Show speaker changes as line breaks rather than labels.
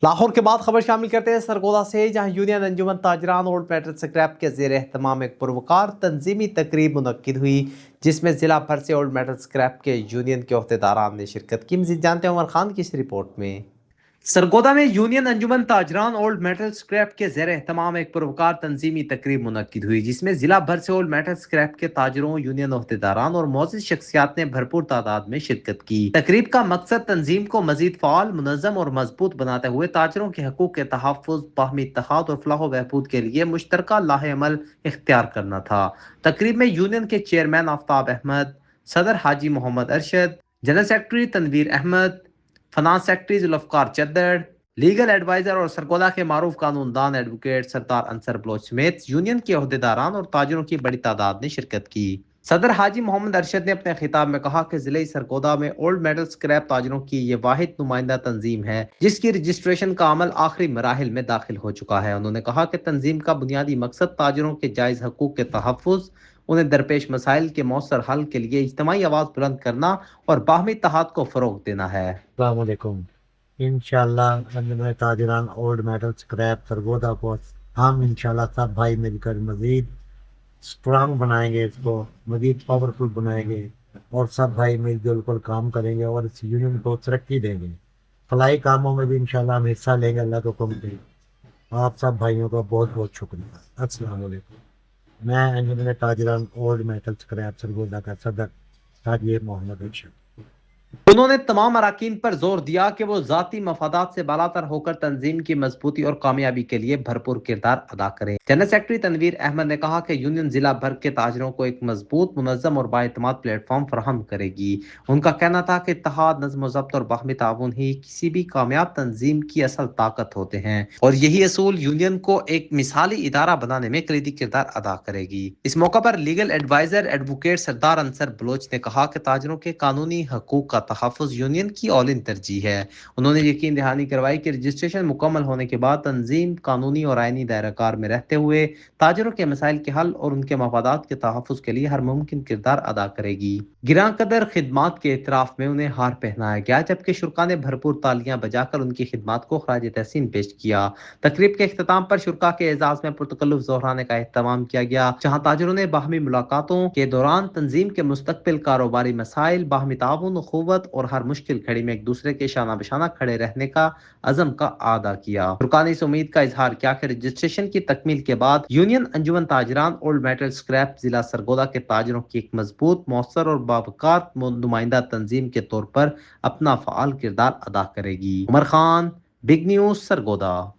लाहौर के बाद खबर शामिल करते हैं सरगोदा से, जहां यूनियन अंजुमन ताजरान ओल्ड मेटल स्क्रैप के जेर एहतमाम एक पुरवकार तंजीमी तकरीब मुनक्किद हुई, जिसमें जिला भर से ओल्ड मेटल स्क्रैप के यूनियन के अहदेदारान ने शिरकत की। मजीद जानते हैं उमर खान की इस रिपोर्ट में। सरगोदा में यूनियन अंजुमन ताजरान ओल्ड मेटल स्क्रैप के जेर एहतमाम एक पुरवकार तंजीमी तकरीब मुनक्किद हुई, जिसमें जिला भर से ओल्ड मेटल स्क्रैप के ताजरों, यूनियन अहदेदारान और मौजूद शख्सियात ने भरपूर तादाद में शिरकत की। तकरीब का मकसद तंजीम को मजीद फाल, मुनज़्ज़म और मजबूत बनाते हुए ताजरों के हकूक के तहफ़्फ़ुज़, बाहमी इत्तेहाद और फलाह व बहबूद के लिए मुश्तरका लाहे अमल इख्तियार करना था। तकरीब में यूनियन के चेयरमैन आफ्ताब अहमद, सदर Haji Mohammad Arshad, general secretary Tanveer Ahmad, finance secretary Zulfiqar Chaddar, legal adviser और सरगोदा के मारूफ कानूनदान एडवोकेट सरदार अंसर बलोच समेत यूनियन के अहदेदारान और ताजरों की बड़ी तादाद ने शिरकत की। सदर हाजी मोहम्मद अरशद ने अपने खिताब में कहा कि जिले सरगोदा में ओल्ड मेटल स्क्रैप ताजरों की ये वाहिद नुमाइंदा तंजीम है जिसकी रजिस्ट्रेशन का अमल आखिरी मराहिल में दाखिल हो चुका है। उन्होंने कहा कि तंजीम का बुनियादी मकसद ताजरों के जायज़ हकूक के तहफ़्फ़ुज़, उन्हें दरपेश मसाइल के मौसर हल के लिए इज्तिमाई आवाज़ बुलंद करना और बाहमी इत्तेहाद को फ़रोग़ देना है।
अस्सलाम वालेकुम। इंशाल्लाह अंजुमन ताजरान ओल्ड मेटल स्क्रैप सरगोदा को हम इंशाल्लाह सब भाई मिलकर मज़ीद स्ट्रांग बनाएंगे, इसको मज़ीद पावरफुल बनाएंगे और सब भाई मिलजुल कर काम करेंगे और इस यूनियन को तरक्की देंगे। फलाई कामों में भी इंशाल्लाह हम हिस्सा लेंगे अल्लाह के हुक्म से। आप सब भाइयों का बहुत बहुत शुक्रिया। अस्सलाम वालेकुम। मैं अंजुमन ताजरान ओल्ड मेटल स्क्रैप सरगोदा का सदर हाजी मोहम्मद अरशद।
उन्होंने तमाम अराकीन पर जोर दिया कि वो ज़ाती मफादात से बालातर होकर तंजीम की मजबूती और कामयाबी के लिए भरपूर किरदार अदा करें। जनरल सेक्रेटरी तनवीर अहमद ने कहा कि यूनियन जिला भर के ताजरों को एक मजबूत, मुनज़्ज़म और बाएतमाद प्लेटफॉर्म फराहम करेगी। उनका कहना था कि इत्तेहाद, नज़्म ज़ब्त और बाहमी ताउन ही किसी भी कामयाब तंजीम की असल ताकत होते हैं और यही असूल यूनियन को एक मिसाली इदारा बनाने में कलीदी किरदार अदा करेगी। इस मौका पर legal adviser advocate Sardar Ansar Bloch ने कहा कि ताजरों के कानूनी हकूक का तहफ़्फ़ुज़ यूनियन की औलिन तरजीह है। उन्होंने यकीन दहानी करवाई कि रजिस्ट्रेशन मुकम्मल होने के बाद तंजीम कानूनी और आइनी दायराकार में रहते हुए ताजरों के मसाइल के हल और उनके मफादात के तहफ़्फ़ुज़ के लिए हर मुमकिन किरदार अदा करेगी। गिरां कदर खिदमात के इतराफ़ में उन्हें हार पहनाया गया, जबकि शुरा ने भरपूर तालियां बजाकर उनकी खिदमात को खराज तहसीन पेश किया। तकरीब के अख्ताम पर शुरा के एजाज़ में पुरतकल्लुफ़ ज़ोहराने का एहतमाम किया गया, जहाँ ताजरों ने बाहमी मुलाकातों के दौरान तंजीम के मुस्तक़बिल, कारोबारी मसाइल, बाहमी ताउन, अख़ुवत और हर मुश्किल घड़ी में एक दूसरे के शाना बशाना खड़े रहने का अज़म का आदा किया। शुरा ने इस उम्मीद का इजहार किया कि रजिस्ट्रेशन की तकमील के बाद यूनियन अंजुमन ताजरान ओल्ड मेटल स्क्रैप जिला सरगोदा के ताजरों की एक मजबूत, मौसर और बावकार नुमाइंदा तंजीम के तौर पर अपना फ़ाल किरदार अदा करेगी। Umar Khan, big news, Sargodha.